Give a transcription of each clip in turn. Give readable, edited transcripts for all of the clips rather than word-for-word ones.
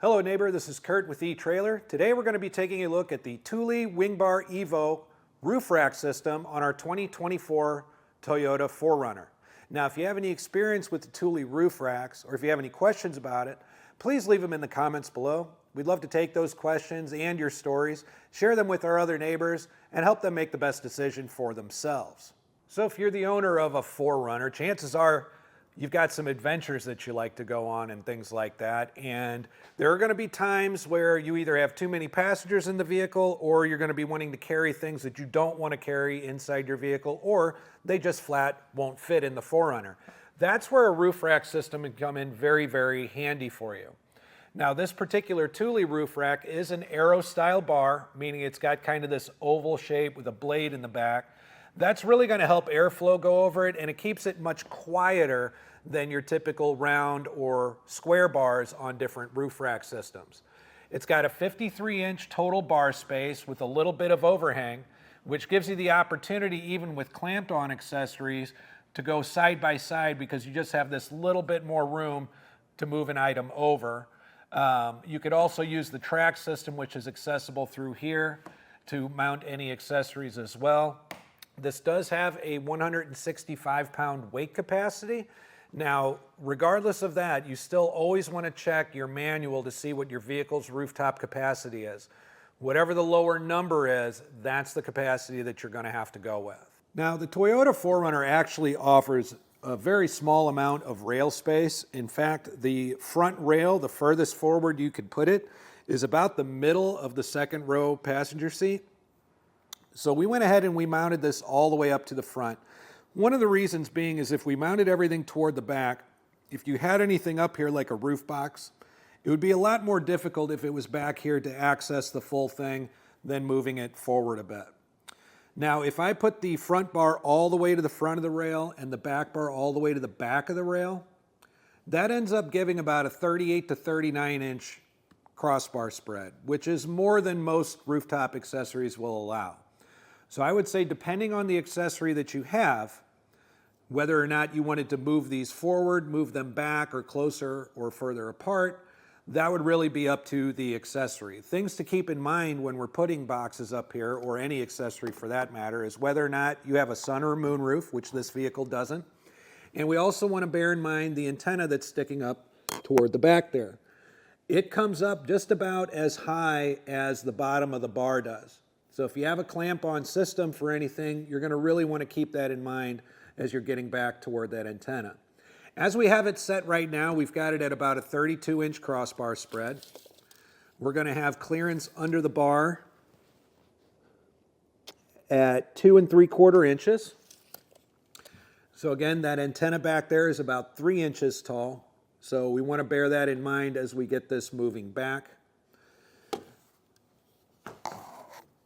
Hello neighbor, this is Curt with eTrailer. Today we're going to be taking a look at the Thule WingBar Evo roof rack system on our 2024 Toyota 4Runner. Now if you have any experience with the Thule roof racks or if you have any questions about it, please leave them in the comments below. We'd love to take those questions and your stories, share them with our other neighbors, and help them make the best decision for themselves. So if you're the owner of a 4Runner, chances are you've got some adventures that you like to go on and things like that. And there are going to be times where you either have too many passengers in the vehicle or you're going to be wanting to carry things that you don't want to carry inside your vehicle, or they just flat won't fit in the 4Runner. That's where a roof rack system can come in very, very handy for you. Now this particular Thule roof rack is an aero style bar, meaning it's got kind of this oval shape with a blade in the back. That's really going to help airflow go over it, and it keeps it much quieter than your typical round or square bars on different roof rack systems. It's got a 53-inch total bar space with a little bit of overhang, which gives you the opportunity, even with clamped on accessories, to go side by side because you just have this little bit more room to move an item over. You could also use the track system, which is accessible through here, to mount any accessories as well. This does have a 165-pound weight capacity. Now, regardless of that, you still always want to check your manual to see what your vehicle's rooftop capacity is. Whatever the lower number is, that's the capacity that you're going to have to go with. Now, the Toyota 4Runner actually offers a very small amount of rail space. In fact, the front rail, the furthest forward you could put it, is about the middle of the second row passenger seat. So we went ahead and we mounted this all the way up to the front. One of the reasons being is if we mounted everything toward the back, if you had anything up here like a roof box, it would be a lot more difficult if it was back here to access the full thing than moving it forward a bit. Now, if I put the front bar all the way to the front of the rail and the back bar all the way to the back of the rail, that ends up giving about a 38 to 39-inch crossbar spread, which is more than most rooftop accessories will allow. So I would say, depending on the accessory that you have, whether or not you wanted to move these forward, move them back, or closer or further apart, that would really be up to the accessory. Things to keep in mind when we're putting boxes up here, or any accessory for that matter, is whether or not you have a sun or a moon roof, which this vehicle doesn't. And we also want to bear in mind the antenna that's sticking up toward the back there. It comes up just about as high as the bottom of the bar does. So if you have a clamp-on system for anything, you're going to really want to keep that in mind as you're getting back toward that antenna. As we have it set right now, we've got it at about a 32-inch crossbar spread. We're going to have clearance under the bar at 2 3/4 inches. So again, that antenna back there is about 3 inches tall. So we want to bear that in mind as we get this moving back.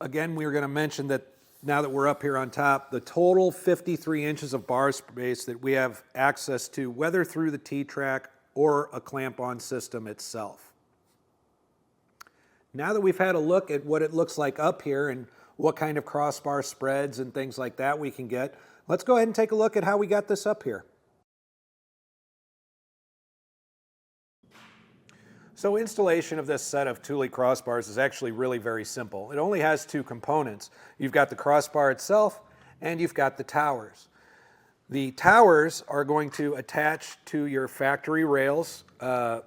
Again, we were going to mention that now that we're up here on top, the total 53 inches of bar space that we have access to, whether through the T-Track or a clamp-on system itself. Now that we've had a look at what it looks like up here and what kind of crossbar spreads and things like that we can get, let's go ahead and take a look at how we got this up here. So installation of this set of Thule crossbars is actually really very simple. It only has two components. You've got the crossbar itself and you've got the towers. The towers are going to attach to your factory rails right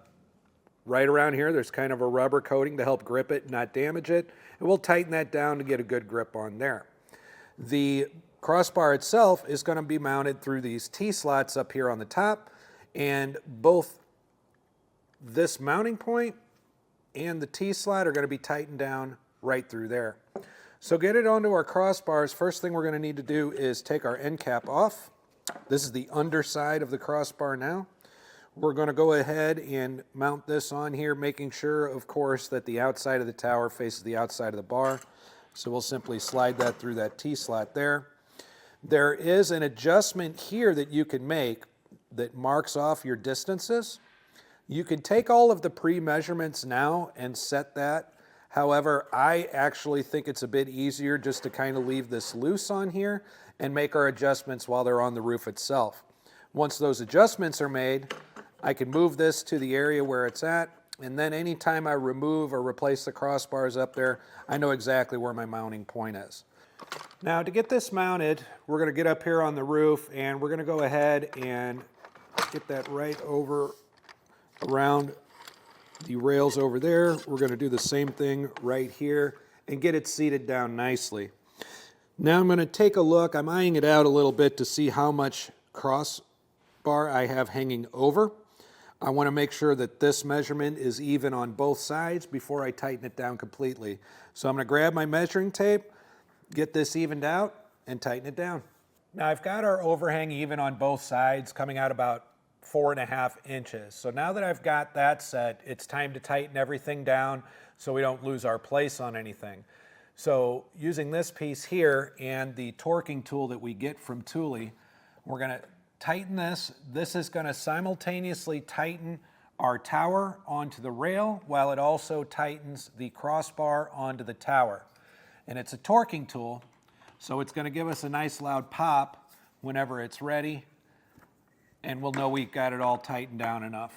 around here. There's kind of a rubber coating to help grip it and not damage it. And we'll tighten that down to get a good grip on there. The crossbar itself is going to be mounted through these T-slots up here on the top, and both this mounting point and the T-slot are going to be tightened down right through there. So get it onto our crossbars. First thing we're going to need to do is take our end cap off. This is the underside of the crossbar now. We're going to go ahead and mount this on here, making sure, of course, that the outside of the tower faces the outside of the bar. So we'll simply slide that through that T-slot there. There is an adjustment here that you can make that marks off your distances. You can take all of the pre-measurements now and set that. However, I actually think it's a bit easier just to kind of leave this loose on here and make our adjustments while they're on the roof itself. Once those adjustments are made, I can move this to the area where it's at. And then anytime I remove or replace the crossbars up there, I know exactly where my mounting point is. Now to get this mounted, we're going to get up here on the roof and we're going to go ahead and get that right over around the rails over there. We're going to do the same thing right here and get it seated down nicely. Now I'm going to take a look. I'm eyeing it out a little bit to see how much crossbar I have hanging over. I want to make sure that this measurement is even on both sides before I tighten it down completely. So I'm going to grab my measuring tape, get this evened out, and tighten it down. Now I've got our overhang even on both sides, coming out about 4.5 inches. So now that I've got that set, it's time to tighten everything down so we don't lose our place on anything. So using this piece here and the torquing tool that we get from Thule, we're going to tighten this. This is going to simultaneously tighten our tower onto the rail while it also tightens the crossbar onto the tower. And it's a torquing tool, so it's going to give us a nice loud pop whenever it's ready, and we'll know we've got it all tightened down enough.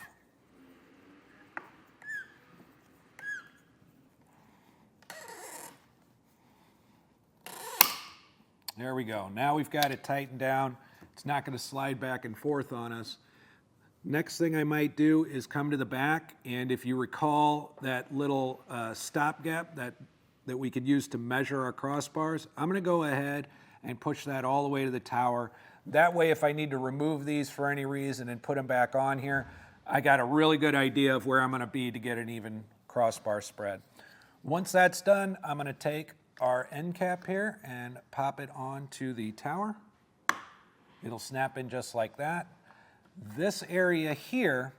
There we go. Now we've got it tightened down. It's not going to slide back and forth on us. Next thing I might do is come to the back, and if you recall that little stop gap that we could use to measure our crossbars, I'm going to go ahead and push that all the way to the tower. That way, if I need to remove these for any reason and put them back on here, I got a really good idea of where I'm going to be to get an even crossbar spread. Once that's done, I'm going to take our end cap here and pop it onto the tower. It'll snap in just like that. This area here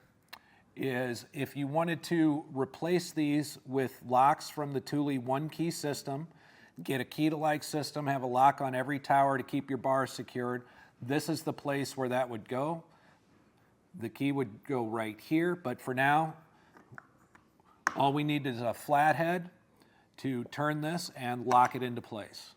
is if you wanted to replace these with locks from the Thule one-key system, get a key-to-like system, have a lock on every tower to keep your bar secured, this is the place where that would go. The key would go right here, but for now, all we need is a flathead to turn this and lock it into place.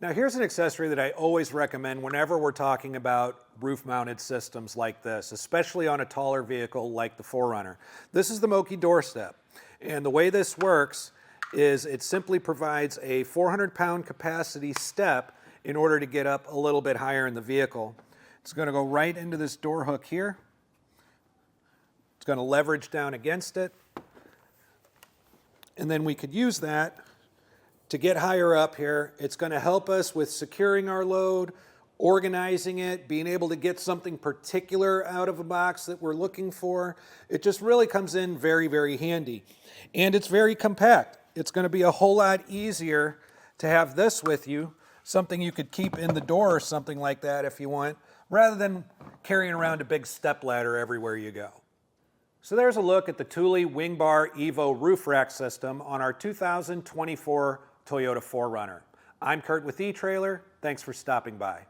Now here's an accessory that I always recommend whenever we're talking about roof-mounted systems like this, especially on a taller vehicle like the 4Runner. This is the Moki doorstep, and the way this works is it simply provides a 400-pound capacity step in order to get up a little bit higher in the vehicle. It's going to go right into this door hook here. It's going to leverage down against it, and then we could use that to get higher up here. It's going to help us with securing our load, organizing it, being able to get something particular out of a box that we're looking for. It just really comes in very, very handy. And it's very compact. It's going to be a whole lot easier to have this with you, something you could keep in the door or something like that if you want, rather than carrying around a big step ladder everywhere you go. So there's a look at the Thule WingBar Evo Roof Rack system on our 2024 Toyota 4Runner. I'm Curt with eTrailer. Thanks for stopping by.